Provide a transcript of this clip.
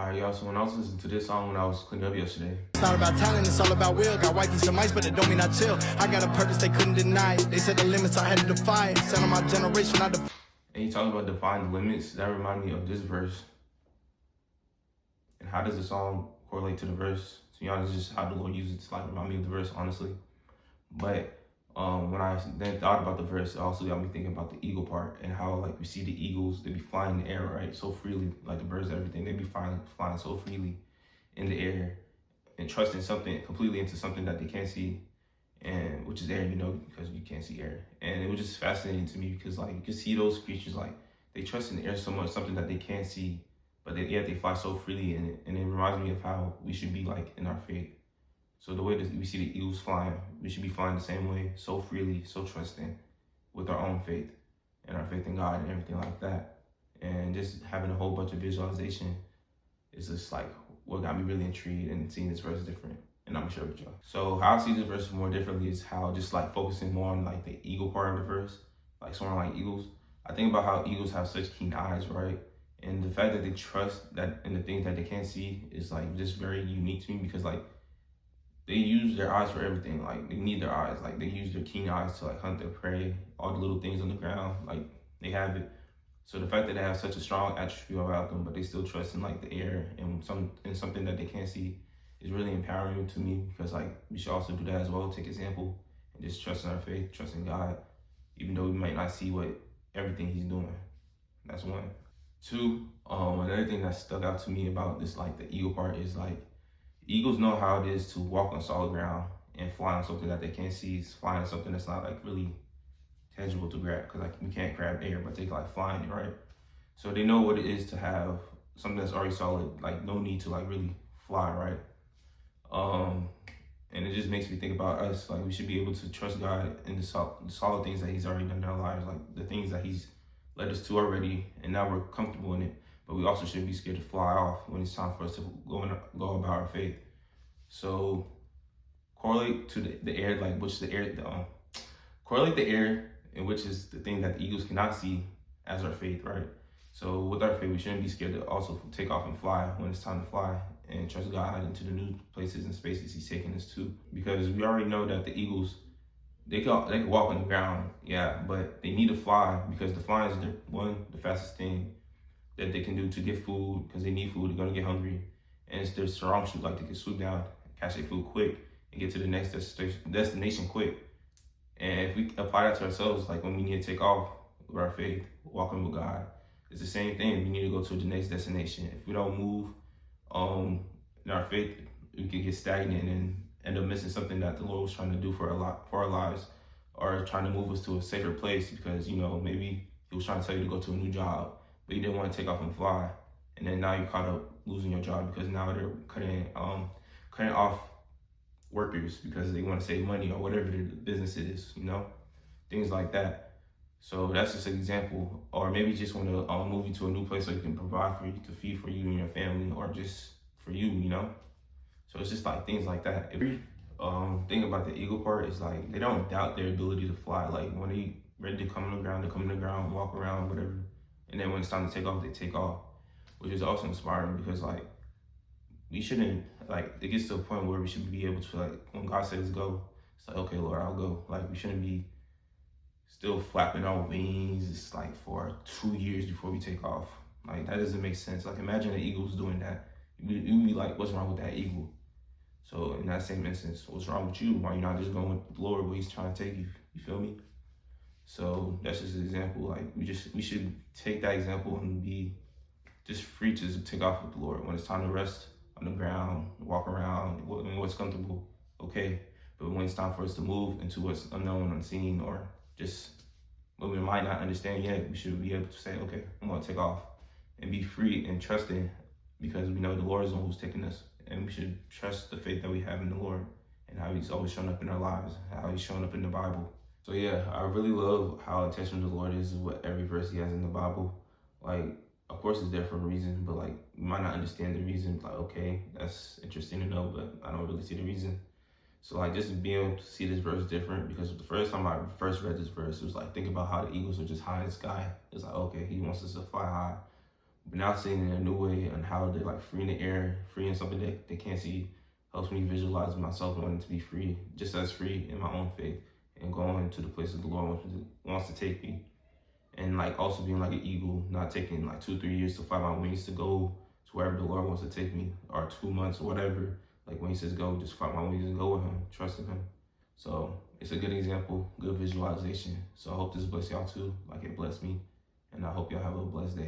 Alright, y'all, so when I was listening to this song when I was cleaning up yesterday. It's not about talent, it's all about will. Got wifey some ice, but it don't mean I chill. I got a purpose, they couldn't deny it. They set the limits, I had to defy it. Son of my generation, I defy. And he talking about define the limits. That reminded me of this verse. And how does the song correlate to the verse? To be honest, it's just how the Lord uses it to like remind me of the verse, honestly. But when I then thought about the verse, it also got me thinking about the eagle part and how like we see the eagles, they be flying in the air, right? So freely, like the birds and everything, they be flying so freely in the air and trusting something completely into something that they can't see, and which is air, you know, because you can't see air. And it was just fascinating to me because like you can see those creatures, like they trust in the air so much, something that they can't see, but yet they fly so freely in it. And it reminds me of how we should be like in our faith. So the way that we see the eagles flying, we should be flying the same way, so freely, so trusting with our own faith and our faith in God and everything like that. And just having a whole bunch of visualization is just like what got me really intrigued and seeing this verse different. And I'm gonna share with y'all. So how I see this verse more differently is how just like focusing more on like the eagle part of the verse, like someone like eagles. I think about how eagles have such keen eyes, right? And the fact that they trust that in the things that they can't see is like just very unique to me because like they use their eyes for everything. Like they need their eyes. Like they use their keen eyes to like hunt their prey, all the little things on the ground. Like they have it. So the fact that they have such a strong attribute about them, but they still trust in like the air and something that they can't see is really empowering to me because like we should also do that as well. Take example and just trust in our faith, trust in God, even though we might not see what everything He's doing. That's one. Two, another thing that stuck out to me about this like the eagle part is like eagles know how it is to walk on solid ground and fly on something that they can't see, fly on something that's not like really tangible to grab, because like we can't grab air, but they like flying it, right? So they know what it is to have something that's already solid, like no need to like really fly, right? And it just makes me think about us, like we should be able to trust God in the solid things that He's already done in our lives, like the things that He's led us to already, and now we're comfortable in it. But we also shouldn't be scared to fly off when it's time for us to go about our faith. So correlate to the air, like which the air, correlate the air, and which is the thing that the eagles cannot see as our faith, right? So with our faith, we shouldn't be scared to also take off and fly when it's time to fly and trust God into the new places and spaces He's taking us to. Because we already know that the eagles, they can walk on the ground, yeah, but they need to fly because the flying is the fastest thing that they can do to get food, because they need food, they're gonna get hungry. And it's their strong suit, like they can swoop down, catch their food quick, and get to the next destination quick. And if we apply that to ourselves, like when we need to take off with our faith, walking with God, it's the same thing. We need to go to the next destination. If we don't move in our faith, we could get stagnant and end up missing something that the Lord was trying to do for our lives, or trying to move us to a safer place because, you know, maybe He was trying to tell you to go to a new job, but you didn't want to take off and fly. And then now you're caught up losing your job because now they're cutting off workers because they want to save money or whatever the business is, you know, things like that. So that's just an example. Or maybe you just want to move you to a new place so you can provide for you, to feed for you and your family, or just for you, you know. So it's just like things like that. Every thing about the eagle part is like they don't doubt their ability to fly. Like when they ready to come on the ground, they come on the ground, walk around, whatever. And then when it's time to take off, they take off, which is also inspiring because like we shouldn't, like it gets to a point where we should be able to, like when God says go, it's like, okay, Lord, I'll go. Like we shouldn't be still flapping our wings. It's like for 2 years before we take off. Like that doesn't make sense. Like imagine the eagles doing that. You'd be like, what's wrong with that eagle? So in that same instance, what's wrong with you? Why you're not just going with the Lord where He's trying to take you? You feel me? So that's just an example. Like we should take that example and be just free to take off with the Lord when it's time to rest on the ground, walk around, what's comfortable, okay. But when it's time for us to move into what's unknown, unseen, or just what we might not understand yet, we should be able to say, okay, I'm gonna take off and be free and trusting, because we know the Lord is the one who's taking us, and we should trust the faith that we have in the Lord and how He's always shown up in our lives, how He's shown up in the Bible. So yeah, I really love how intentional the Lord is with every verse He has in the Bible. Like, of course it's there for a reason, but like, you might not understand the reason. Like, okay, that's interesting to know, but I don't really see the reason. So like, just being able to see this verse different, because the first time I first read this verse, it was like, think about how the eagles are just high in the sky. It's like, okay, He wants us to fly high. But now seeing it in a new way on how they're like free in the air, free in something that they can't see, helps me visualize myself wanting to be free, just as free in my own faith and going to the places the Lord wants to take me. And like also being like an eagle, not taking like 2-3 years to fly my wings to go to wherever the Lord wants to take me, or 2 months or whatever. Like when he says go, just fly my wings and go with him, trusting him. So it's a good example, good visualization. So I hope this bless y'all too, like it blessed me. And I hope y'all have a blessed day.